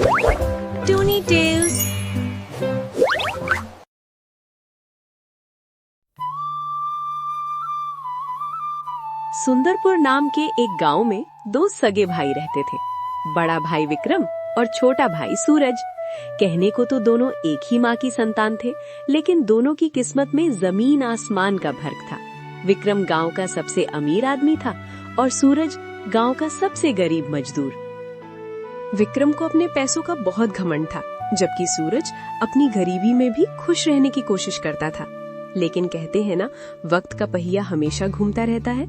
टूनी tales. Sundarpur नाम के एक गांव में दो सगे भाई रहते थे। बड़ा भाई विक्रम और छोटा भाई सूरज। कहने को तो दोनों एक ही माँ की संतान थे, लेकिन दोनों की किस्मत में जमीन आसमान का फर्क था। विक्रम गांव का सबसे अमीर आदमी था और सूरज गांव का सबसे गरीब मजदूर। विक्रम को अपने पैसों का बहुत घमंड था, जबकि सूरज अपनी गरीबी में भी खुश रहने की कोशिश करता था। लेकिन कहते हैं ना, वक्त का पहिया हमेशा घूमता रहता है।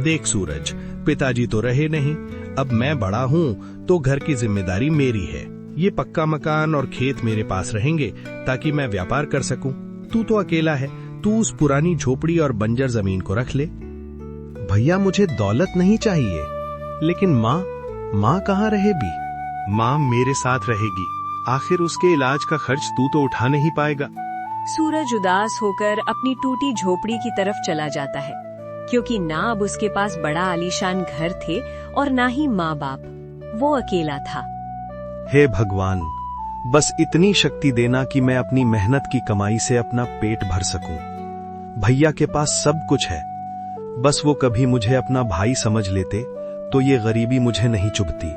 देख सूरज, पिताजी तो रहे नहीं, अब मैं बड़ा हूँ तो घर की जिम्मेदारी मेरी है। ये पक्का मकान और खेत मेरे पास रहेंगे ताकि मैं व्यापार कर सकूं। तू तो अकेला है, तू उस पुरानी झोपड़ी और बंजर जमीन को रख ले। भैया मुझे दौलत नहीं चाहिए, लेकिन माँ कहाँ रहेगी? माँ मेरे साथ रहेगी, आखिर उसके इलाज का खर्च तू तो उठा नहीं पाएगा। सूरज उदास होकर अपनी टूटी झोपड़ी की तरफ चला जाता है, क्योंकि ना अब उसके पास बड़ा आलीशान घर थे और ना ही माँ बाप। वो अकेला था। हे भगवान, बस इतनी शक्ति देना कि मैं अपनी मेहनत की कमाई से अपना पेट भर सकूं। भैया के पास सब कुछ है, बस वो कभी मुझे अपना भाई समझ लेते तो ये गरीबी मुझे नहीं चुभती।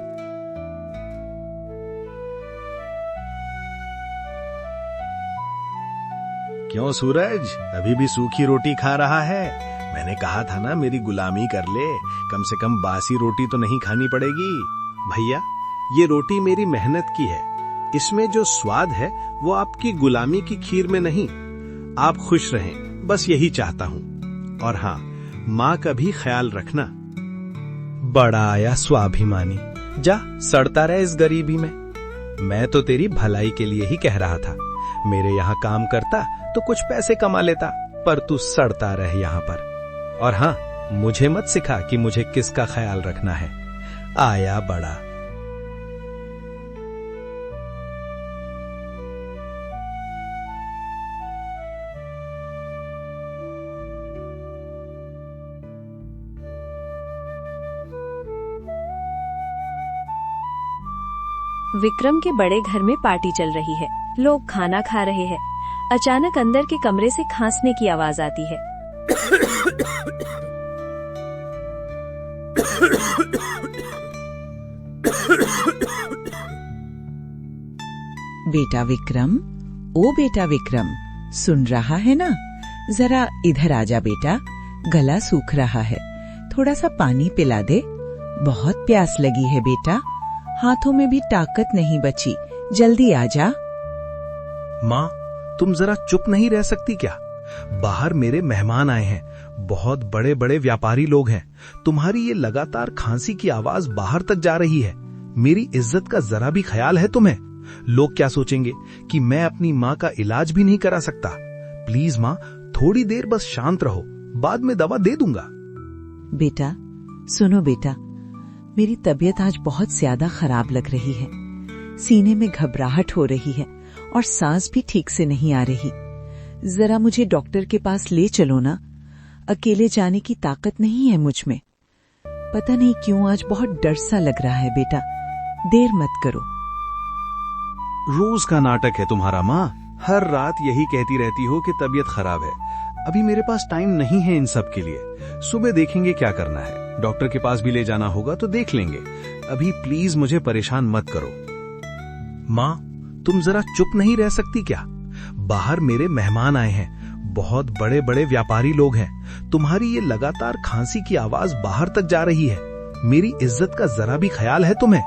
क्यों सूरज, अभी भी सूखी रोटी खा रहा है? मैंने कहा था ना मेरी गुलामी कर ले, कम से कम बासी रोटी तो नहीं खानी पड़ेगी। भैया, ये रोटी मेरी मेहनत की है, इसमें जो स्वाद है वो आपकी गुलामी की खीर में नहीं। आप खुश रहें, बस यही चाहता हूँ। और हाँ, माँ का भी ख्याल रखना। बड़ा आया स्वाभिमानी, जा सड़ता रहे इस गरीबी में। मैं तो तेरी भलाई के लिए ही कह रहा था। मेरे यहाँ काम करता तो कुछ पैसे कमा लेता, पर तू सड़ता रहे यहाँ पर। और हाँ, मुझे मत सिखा कि मुझे किसका ख्याल रखना है। आया बड़ा। विक्रम के बड़े घर में पार्टी चल रही है, लोग खाना खा रहे हैं। अचानक अंदर के कमरे से खांसने की आवाज आती है। बेटा विक्रम, ओ बेटा विक्रम, सुन रहा है ना? जरा इधर आजा बेटा, गला सूख रहा है, थोड़ा सा पानी पिला दे। बहुत प्यास लगी है बेटा, हाथों में भी ताकत नहीं बची, जल्दी आजा। माँ, तुम जरा चुप नहीं रह सकती क्या? बाहर मेरे मेहमान आए हैं, बहुत बड़े बड़े व्यापारी लोग हैं। तुम्हारी ये लगातार खांसी की आवाज बाहर तक जा रही है। मेरी इज्जत का जरा भी ख्याल है तुम्हें? लोग क्या सोचेंगे कि मैं अपनी माँ का इलाज भी नहीं करा सकता। प्लीज माँ, थोड़ी देर बस शांत रहो, बाद में दवा दे दूंगा। बेटा सुनो बेटा, मेरी तबीयत आज बहुत ज्यादा खराब लग रही है। सीने में घबराहट हो रही है और सांस भी ठीक से नहीं आ रही। जरा मुझे डॉक्टर के पास ले चलो ना, अकेले जाने की ताकत नहीं है मुझ में। पता नहीं क्यों आज बहुत डर सा लग रहा है बेटा, देर मत करो। रोज का नाटक है तुम्हारा माँ, हर रात यही कहती रहती हो कि तबीयत खराब है। अभी मेरे पास टाइम नहीं है इन सब के लिए, सुबह देखेंगे क्या करना है। डॉक्टर के पास भी ले जाना होगा तो देख लेंगे, अभी प्लीज मुझे परेशान मत करो। माँ, तुम जरा चुप नहीं रह सकती क्या? बाहर मेरे मेहमान आए हैं, बहुत बड़े बड़े व्यापारी लोग हैं। तुम्हारी ये लगातार खांसी की आवाज बाहर तक जा रही है। मेरी इज्जत का जरा भी ख्याल है तुम्हें?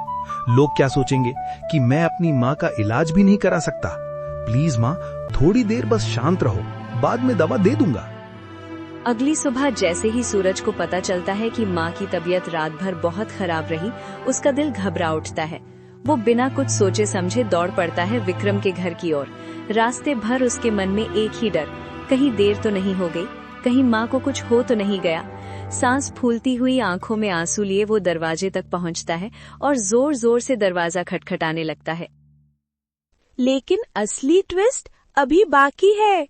लोग क्या सोचेंगे कि मैं अपनी माँ का इलाज भी नहीं करा सकता। प्लीज माँ, थोड़ी देर बस शांत रहो, बाद में दवा दे दूंगा। अगली सुबह जैसे ही सूरज को पता चलता है कि माँ की तबीयत रात भर बहुत खराब रही, उसका दिल घबरा उठता है। वो बिना कुछ सोचे समझे दौड़ पड़ता है विक्रम के घर की ओर। रास्ते भर उसके मन में एक ही डर, कहीं देर तो नहीं हो गई, कहीं माँ को कुछ हो तो नहीं गया। सांस फूलती हुई आंखों में आंसू लिए वो दरवाजे तक पहुंचता है और जोर जोर से दरवाजा खटखटाने लगता है। लेकिन असली ट्विस्ट अभी बाकी है,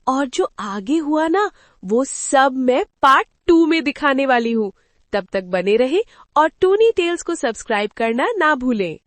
और जो आगे हुआ ना, वो सब मैं पार्ट 2 में दिखाने वाली हूँ। तब तक बने रहे और टूनी टेल्स को सब्सक्राइब करना ना भूलें।